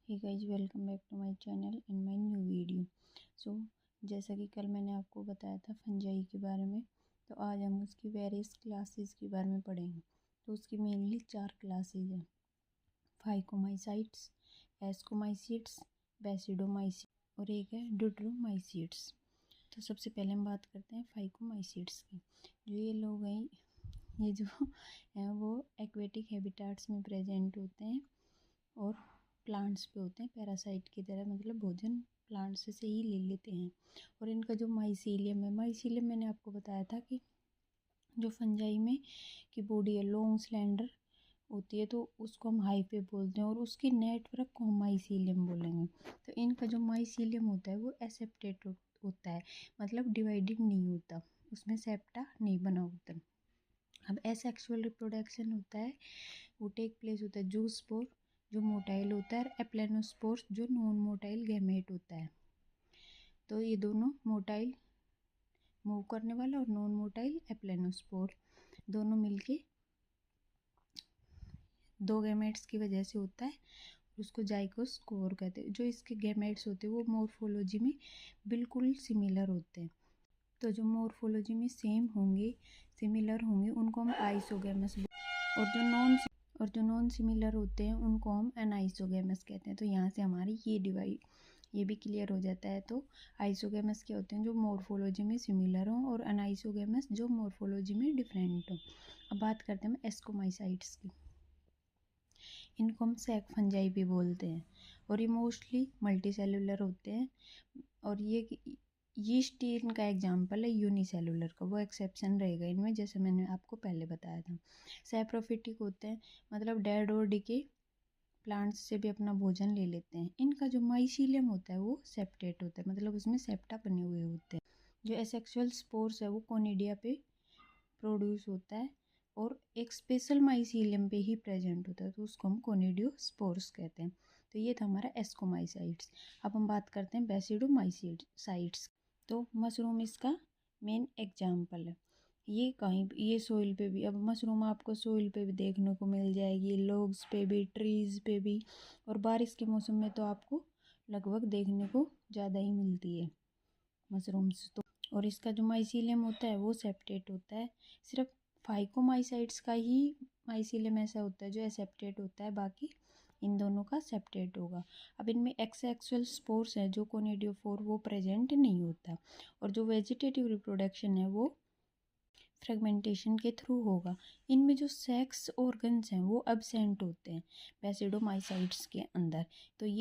Hey guys, welcome back to my channel in my new video. So जैसा कि कल मैंने आपको बताया था फंजाई के बारे में, तो आज हम उसकी वेरियस क्लासेस के बारे में पढ़ेंगे। तो उसकी मेनली 4 क्लासेस हैं: फाइकोमाइसाइट्स, एस्कोमाइसीट्स, बेसिडोमाइसीट्स और एक है ड्यूटरोमाइसीट्स। तो सबसे पहले हम बात करते हैं फाइकोमाइसीट्स की। जो ये लोग हैं, ये जो हैं वो एक्वेटिक हैबिटाट्स में प्रेजेंट होते हैं और प्लांट्स पे होते हैं पैरासाइट की तरह, मतलब भोजन प्लांट्स से ही ले लेते हैं। और इनका जो माइसीलियम है, माइसीलियम मैंने आपको बताया था कि जो फंजाई में की बॉडी है लॉन्ग स्लेंडर होती है, तो उसको हम हाइपे बोलते हैं और उसकी नेटवर्क को हम माइसीलियम बोलेंगे। तो इनका जो माइसीलियम होता है वो एसेप्टेट होता है, मतलब डिवाइडेड नहीं होता, उसमें सेप्टा नहीं बना होता। अब एसेक्सुअल रिप्रोडक्शन होता है, वो टेक प्लेस होता है जूस्पोर जो मोटाइल होता है, और एप्लेनोस्पोर्स जो नॉन मोटाइल गैमेट होता है। तो ये दोनों मोटाइल मूव करने वाला और नॉन मोटाइल एप्लेनोस्पोर दोनों मिलके दो गैमेट्स की वजह से होता है, उसको जाइगोस्पोर कहते हैं। जो इसके गैमेट्स होते हैं वो मॉर्फोलॉजी में बिल्कुल सिमिलर होते हैं। तो जो मॉर्फोलॉजी में सेम होंगे, सिमिलर होंगे, उनको हम आइसोगैमस, और जो नॉन सिमिलर होते हैं उनको हम एनाइसोगैमस कहते हैं। तो यहाँ से हमारी ये भी क्लियर हो जाता है। तो आइसोगैमस क्या होते हैं? जो मॉर्फोलॉजी में सिमिलर हों, और एनाइसोगैमस जो मॉर्फोलॉजी में डिफरेंट हो। अब बात करते हैं एस्कोमाइसाइट्स की। इनको हम सैक फंजाई भी बोलते हैं और ये मोस्टली मल्टीसेलुलर होते हैं। और ये यीस्ट इनका एग्जाम्पल है यूनिसेलुलर का, वो एक्सेप्शन रहेगा इनमें, जैसे मैंने आपको पहले बताया था। सैप्रोफिटिक होते हैं, मतलब डेड और डिके प्लांट्स से भी अपना भोजन ले लेते हैं। इनका जो माइसीलियम होता है वो सेप्टेट होता है, मतलब उसमें सेप्टा बने हुए होते हैं। जो एसेक्सुअल स्पोर्स है वो कोनिडिया पे प्रोड्यूस होता है और एक स्पेशल माइसीलियम पे ही प्रेजेंट होता है, तो उसको हम कोनिडियोस्पोर्स कहते हैं। तो ये था हमारा एस्कोमाइसाइट्स। अब हम बात करते हैं बेसिडोमाइसाइट्स। तो मशरूम इसका मेन एग्जाम्पल है। ये सोइल पे भी, अब मशरूम आपको सोइल पे भी देखने को मिल जाएगी, लोग्स पे भी, ट्रीज पे भी, और बारिश के मौसम में तो आपको लगभग देखने को ज़्यादा ही मिलती है मशरूम्स। तो और इसका जो माइसीलियम होता है वो सेप्टेट होता है। सिर्फ फाइकोमाइसाइट्स का ही माइसीलियम ऐसा होता है जो एसेप्टेट होता है, बाकी इन दोनों का सेप्टेट होगा। अब इनमें एक्सेक्सुअल स्पोर्स है जो कोनिडियोफोर, वो प्रेजेंट नहीं होता। और जो वेजिटेटिव रिप्रोडक्शन है वो फ्रेगमेंटेशन के थ्रू होगा। इनमें जो सेक्स ऑर्गन्स हैं वो एब्सेंट होते हैं बेसिडोमाइसाइट्स के अंदर। तो ये